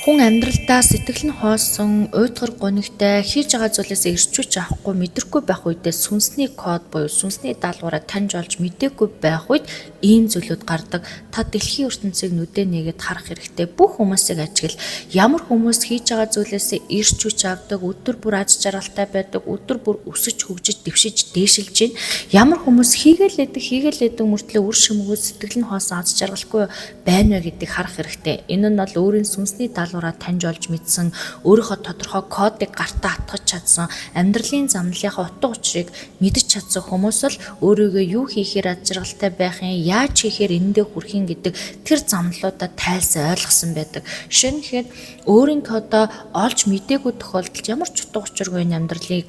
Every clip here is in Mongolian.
Хүн амьдралдаа сэтгэл нь хоосон, уйтгар гунигтай хийж байгаа зүйлээс ирчүүч авахгүй мэдрэхгүй байх үедээ сүнсний код буюу сүнсний даалгавраа таньж олж мэдээгүй байх үед ийм зүйлүүд гардаг. Та дэлхийн ертөнцийг нүдээ нэгээд харах хэрэгтэй. Бүх хүмүүсийг ажигл ямар хүмүүс хийж байгаа зүйлээс ирчүүч авдаг, өдөр бүр аз жаргалтай байдаг, өдөр бүр өсөж хөгжиж дэвшиж дээшилж байна. Ямар хүмүүс хийгээл эдэг мөртлөө үр шимгүү сэтгэл нь хоосон аз жаргалгүй байна вэ гэдгийг харах хэрэгтэй. Энэ нь бол өөрийн сүнсний даалгавраа таньж олж мэдсэн, өөрийнхөө тодорхой кодыг гартаа атгах чадсан, амьдралын замналынхаа утга учирыг мэдэж чадсан хүмүүс л өөрийгөө юу хийхээр аз жаргалтай байх юм, яаж хийхээр эндээ хүрэх юм гэдэг тэр замналуудаа тайлсан ойлгосон байдаг. Жишээ нь гэхэд өөрийн кодоо олж мдээгүй тохиолдолд ямар ч утга учиргүй амьдралыг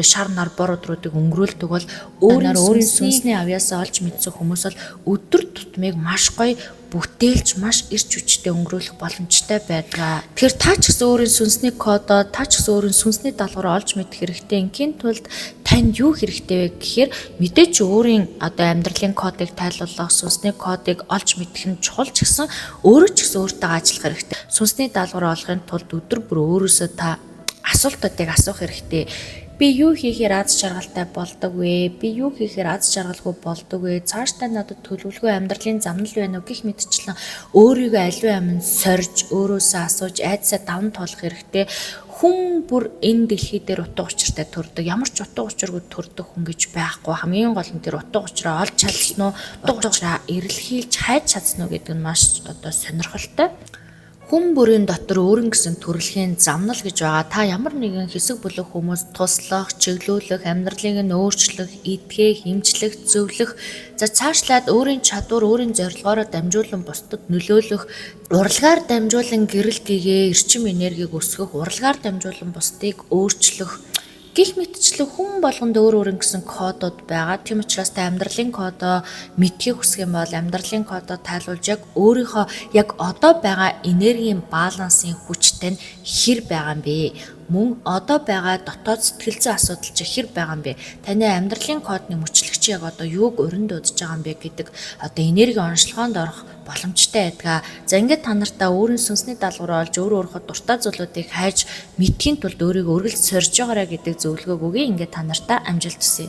шар нар бор өдрүүдийг өнгөрүүлдэг бол өөрийн сүнсний авьяасаа олж мэдсэн хүмүүс бол өдөр тутмыг маш гоё бүтээлж маш эрч хүчтэй өнгөрүүлэх боломжтой байдаг. Тэгэхээр та ч гэсэн өөрийн сүнсний кодоо, та ч гэсэн өөрийн сүнсний даалгавраа олж мэдэх хэрэгтэй. Ингийн тулд танд юу хэрэгтэй вэ гэхээр мэдээч өөрийн амьдралын кодыг тайлбарлах, сүнсний кодыг олж мэдэх нь чухал ч гэсэн өөрөө ч гэсэн өөртөө ажиллах хэрэгтэй. Сүнсний даалгавраа олохын тулд өдөр бүр өөрөөсөө та асуултуудыг асуух хэрэгтэй. Би юу хийхээр аз жаргалтай болдог вэ? Би юу хийхээр аз жаргалгүй болдог вэ? Цаашдаа надад төлөвлөгөө амьдралын замнал байна уу гэх мэтчлэн өөрийгөө аливаа юм сорж, өөрөөсөө асууж, айдсаа давн тоолох хэрэгтэй. Хүн бүр энэ дэлхий дээр утга учиртай төрдөг. Ямар ч утга учиргүй төрдөг хүн гэж байхгүй. Хамгийн гол нь тэр утга учираа олж чадсан уу? Утга учираа эрэлхийлж хайж чадсан уу гэдэг нь маш сонирхолтой. Хүн бүрийн дотор өөрийн гэсэн төрөлхийн замнал гэж байгаа. Та ямар нэгэн хэсэг бүлэг хүмүүс туслах, чиглүүлэх, амьдралыг нь өөрчлөх, эдгэх, хэмжлэх, зөвлөх, цаашлаад өөрийн чадвар, өөрийн зорилгоороо дамжуулан бусдад нөлөөлөх, урлагаар дамжуулан гэрэл гэгээ, эрчим энергийг өсгөх, урлагаар дамжуулан бусдыг өөрчлөх гих мэтчлэн хүн болгонд өөр гэсэн кодууд байгаа. Тийм учраас та амьдралын кодоо мэдхийг хүсэх юм бол амьдралын кодоо тайлбарлаж яг өөрийнхөө яг одоо байгаа энергийн балансын хүчтэй нь хэр байгаа юм бэ? Мөн одоо байгаа дотоод сэтгэл зүйн асуудал чи хэр байгаа юм бэ? Таны амьдралын кодны мөчлөгч яг одоо юуг урин дуудаж байгаа юм бэ гэдэг энерги онцлогоонд орох боломжтой байдаг. За ингээд та нартаа өөрийн сүнсний даалгавраа олж өөрийнхөө дуртай зүйлүүдийг хайж мэдхийн тулд өөрийгөө өргөлж сорж байгаарэ гэдэг зөвлөгөөг өгье. Ингээд та нартаа амжилт хүсье.